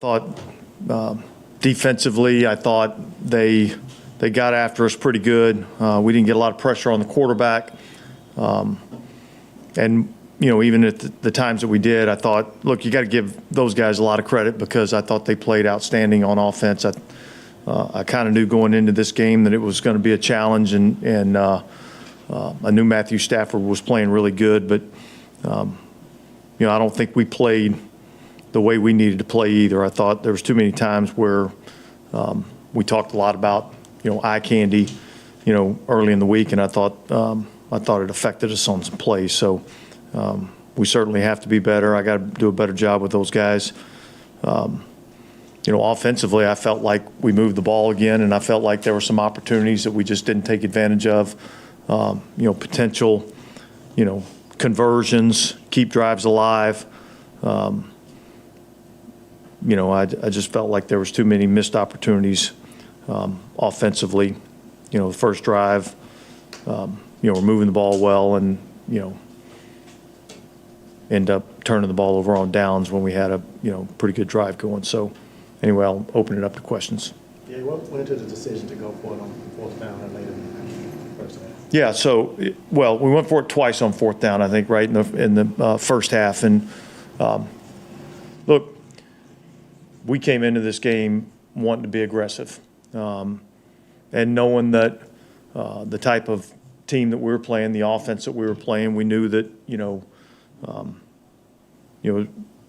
Thought defensively, I thought they got after us pretty good. We didn't get a lot of pressure on the quarterback, and even at the times that we did, I thought, look, you got to give those guys a lot of credit because I thought they played outstanding on offense. I kind of knew going into this game that it was going to be a challenge, and I knew Matthew Stafford was playing really good, but I don't think we played the way we needed to play either. I thought there was too many times where we talked a lot about eye candy early in the week, and I thought it affected us on some plays. So we certainly have to be better. I got to do a better job with those guys. Offensively, I felt like we moved the ball again, and I felt like there were some opportunities that we just didn't take advantage of. Potential, conversions, keep drives alive. I just felt like there was too many missed opportunities offensively. The first drive, we're moving the ball well, and end up turning the ball over on downs when we had a pretty good drive going. So anyway, I'll open it up to questions. Yeah, what went into the decision to go for it on fourth down and later in the first half? Yeah, so we went for it twice on fourth down, I think, right in the first half. And look, we came into this game wanting to be aggressive, and knowing that the type of team that we were playing, the offense that we were playing, we knew that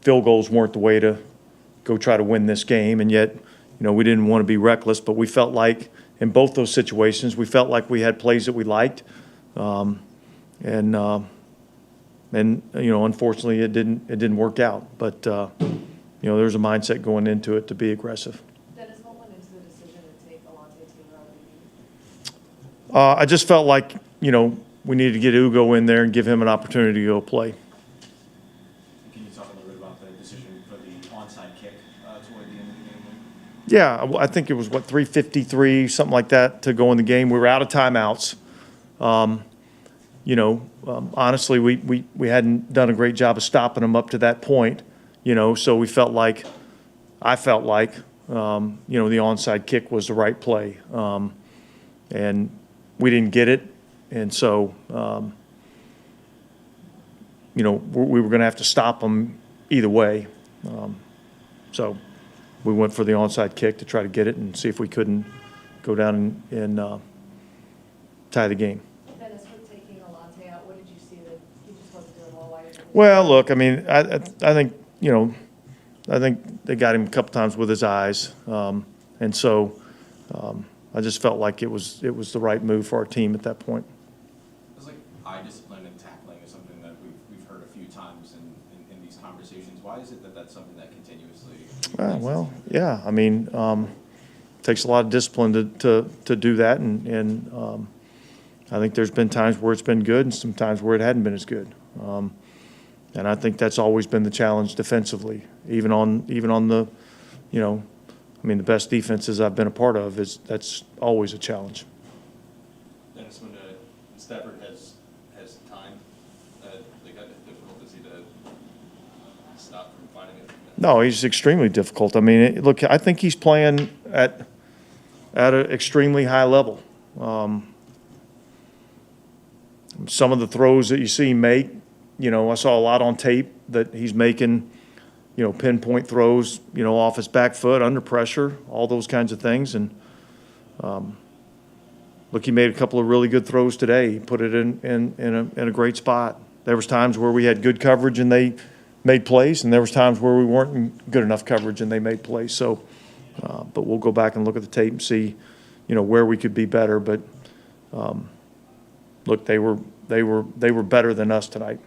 field goals weren't the way to go try to win this game, and yet we didn't want to be reckless. But we felt like in both those situations, we felt like we had plays that we liked, and unfortunately, it didn't work out. But there's a mindset going into it to be aggressive. Dennis, what went into the decision to take Alontae Taylor? I just felt like we needed to get Ugo in there and give him an opportunity to go play. Can you talk a little bit about the decision for the onside kick toward the end of the game? Yeah, I think it was, 3:53, something like that, to go in the game. We were out of timeouts. Honestly, we hadn't done a great job of stopping them up to that point, so I felt like, the onside kick was the right play. And we didn't get it, and so, we were going to have to stop them either way. So we went for the onside kick to try to get it and see if we couldn't go down and tie the game. Dennis, with taking Alontae out, what did you see that he just wasn't doing well? Well, look, I mean, I think, I think they got him a couple times with his eyes. And so I just felt like it was the right move for our team at that point. It was like eye discipline and tackling is something that we've heard a few times in these conversations. Why is it that that's something that continuously? Well, yeah, I mean, it takes a lot of discipline to do that, and I think there's been times where it's been good and some times where it hadn't been as good. And I think that's always been the challenge defensively, even on the, the best defenses I've been a part of that's always a challenge. Dennis, when Stafford has time, like how difficult is he to stop from finding it? No, he's extremely difficult. I mean, look, I think he's playing at an extremely high level. Some of the throws that you see him make, I saw a lot on tape that he's making, pinpoint throws, off his back foot, under pressure, all those kinds of things. And look, he made a couple of really good throws today. He put it in a great spot. There was times where we had good coverage and they made plays, and there was times where we weren't in good enough coverage and they made plays. So, but we'll go back and look at the tape and see, where we could be better. But look, they were better than us tonight.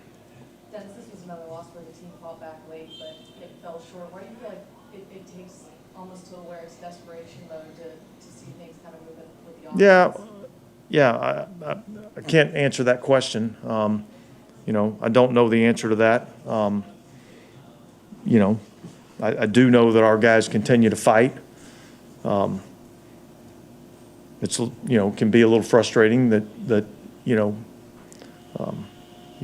Dennis, this was another loss where the team fought back late, but it fell short. Why do you feel like it takes almost to where it's desperation mode to see things kind of moving with the offense? Yeah, I can't answer that question. I don't know the answer to that. I do know that our guys continue to fight. It's can be a little frustrating that you'd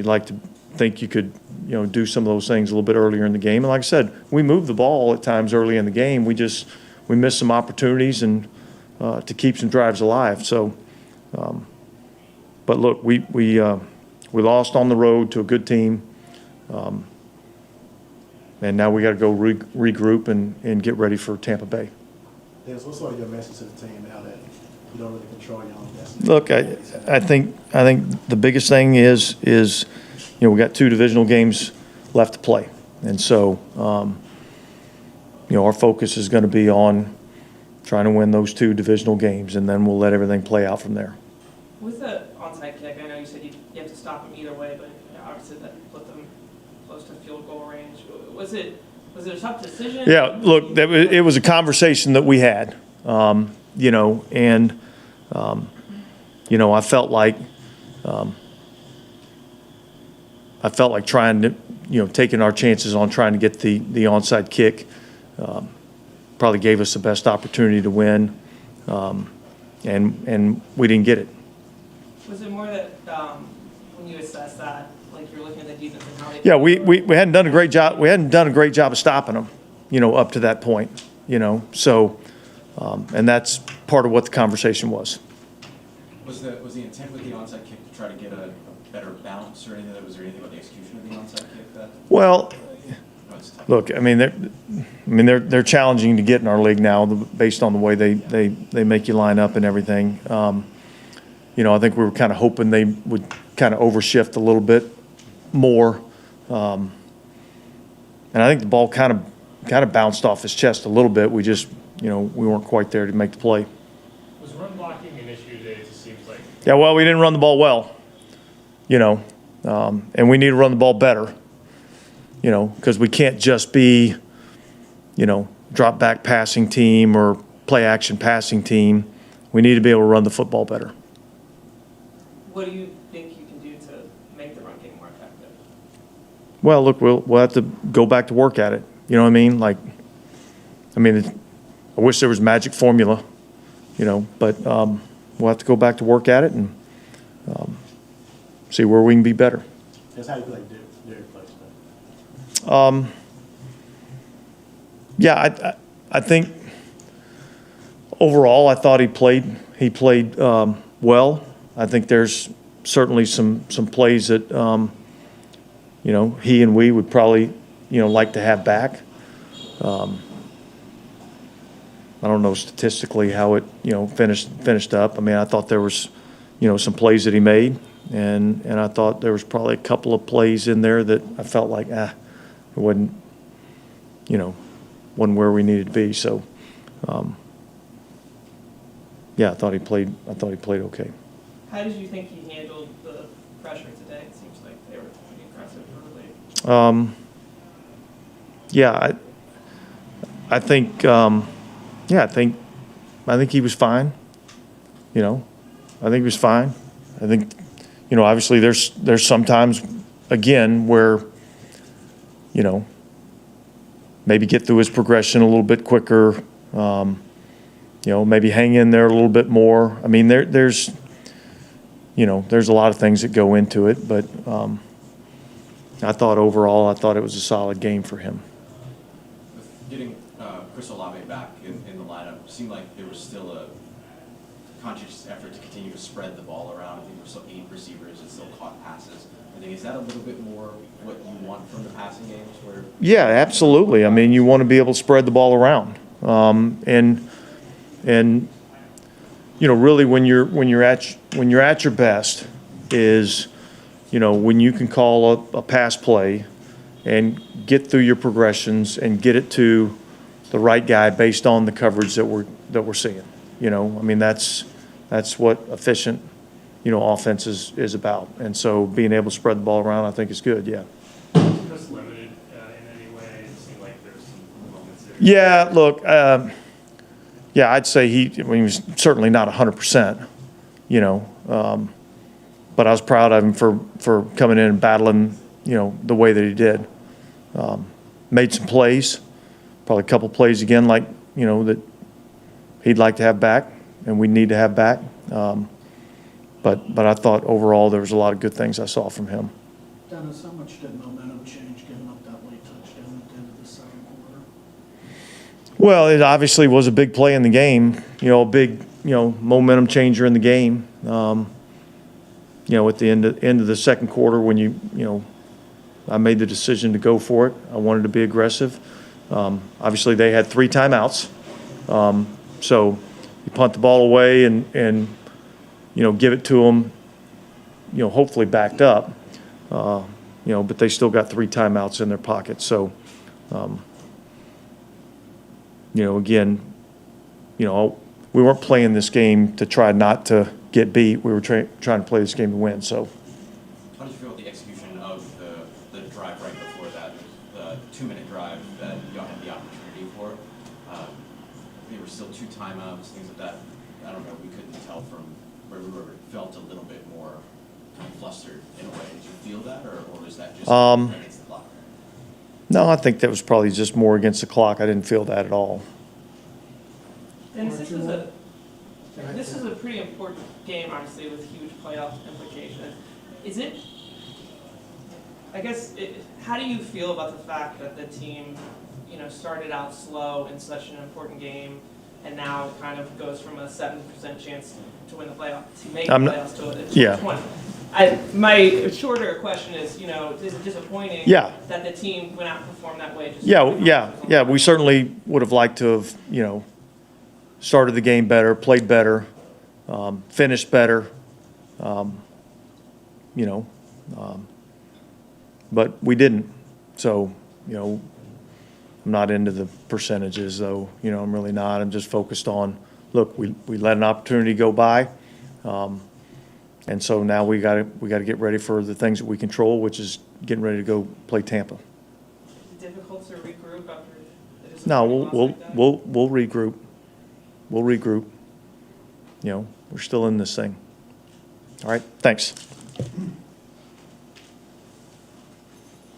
like to think you could do some of those things a little bit earlier in the game. And like I said, we moved the ball at times early in the game. We missed some opportunities and to keep some drives alive. So, but look, we lost on the road to a good team. And now we got to go regroup and get ready for Tampa Bay. Dennis, what's sort of your message to the team now that you don't really control your own destiny? Look, I think the biggest thing is we got 2 divisional games left to play, and so our focus is going to be on trying to win those 2 divisional games, and then we'll let everything play out from there. With the onside kick, I know you said you have to stop them either way, but obviously that put them close to field goal range. Was it a tough decision? Yeah, look, it was a conversation that we had, and I felt like trying to, taking our chances on trying to get the onside kick probably gave us the best opportunity to win, and we didn't get it. Was it more that when you assess that, like you're looking at the defense and how they? Yeah, we hadn't done a great job. We hadn't done a great job of stopping them, up to that point, So, and that's part of what the conversation was. Was the intent with the onside kick to try to get a better bounce or anything? Was there anything about the execution of the onside kick that? Well, No, it's tough. look, they're challenging to get in our league now based on the way they make you line up and everything. I think we were kind of hoping they would kind of overshift a little bit more, and I think the ball kind of bounced off his chest a little bit. We just, we weren't quite there to make the play. Was run blocking an issue today? It just seems like. Yeah, well, we didn't run the ball well, and we need to run the ball better, because we can't just be, drop back passing team or play action passing team. We need to be able to run the football better. What do you think you can do to make the run game more effective? Well, look, we'll have to go back to work at it. You know what I mean? I wish there was magic formula, but we'll have to go back to work at it and see where we can be better. That's how you feel like Derek plays today. Yeah, I think overall I thought he played well. I think there's certainly some plays that he and we would probably like to have back. I don't know statistically how it finished up. I thought there was some plays that he made, and I thought there was probably a couple of plays in there that I felt like it wasn't where we needed to be. So yeah, I thought he played okay. How did you think he handled the pressure today? It seems like they were pretty aggressive early. Yeah, I think he was fine. I think he was fine. I think, obviously there's sometimes again where, maybe get through his progression a little bit quicker. Maybe hang in there a little bit more. There's a lot of things that go into it, but I thought overall, it was a solid game for him. With getting Chris Olave back in the lineup, seemed like there was still a conscious effort to continue to spread the ball around. I think there were still 8 receivers that still caught passes. Is that a little bit more what you want from the passing games? Yeah, absolutely. You want to be able to spread the ball around, and really when you're at your best is, when you can call a pass play and get through your progressions and get it to the right guy based on the coverage that we're seeing. That's what efficient offense is about. And so being able to spread the ball around, I think is good. Yeah. Was Chris limited in any way? It seemed like there was some moments there. Yeah. Look. I'd say he was certainly not 100%. But I was proud of him for coming in and battling, the way that he did. Made some plays, probably a couple plays again, like, that he'd like to have back and we need to have back. But I thought overall there was a lot of good things I saw from him. Dennis, how much did momentum change giving up that late touchdown at the end of the second quarter? Well, it obviously was a big play in the game, a big, momentum changer in the game. At the end of the second quarter when I made the decision to go for it. I wanted to be aggressive. Obviously, they had 3 timeouts. So you punt the ball away and give it to them, hopefully backed up. But they still got 3 timeouts in their pocket. So, again, we weren't playing this game to try not to get beat. We were trying to play this game to win. So, How did you feel about the execution of the drive right before that, the 2-minute drive that y'all had the opportunity for? There were still 2 timeouts, things like that. I don't know, we couldn't tell from where we were, felt a little bit more kind of flustered in a way. Did you feel that, or was that just against the clock? no, I think that was probably just more against the clock. I didn't feel that at all. And this is a pretty important game, obviously, with huge playoff implications. How do you feel about the fact that the team, started out slow in such an important game, and now kind of goes from a 7% chance to win the playoff, to make the playoffs to a 20? My shorter question is, is it disappointing that the team went out and performed that way? Yeah. We certainly would have liked to have, started the game better, played better, finished better, but we didn't. So, I'm not into the percentages, though. I'm really not. I'm just focused on, look, we let an opportunity go by, and so now we got to get ready for the things that we control, which is getting ready to go play Tampa. Is it difficult to regroup after the disappointing No, loss like that? we'll regroup. We'll regroup. We're still in this thing. All right, thanks.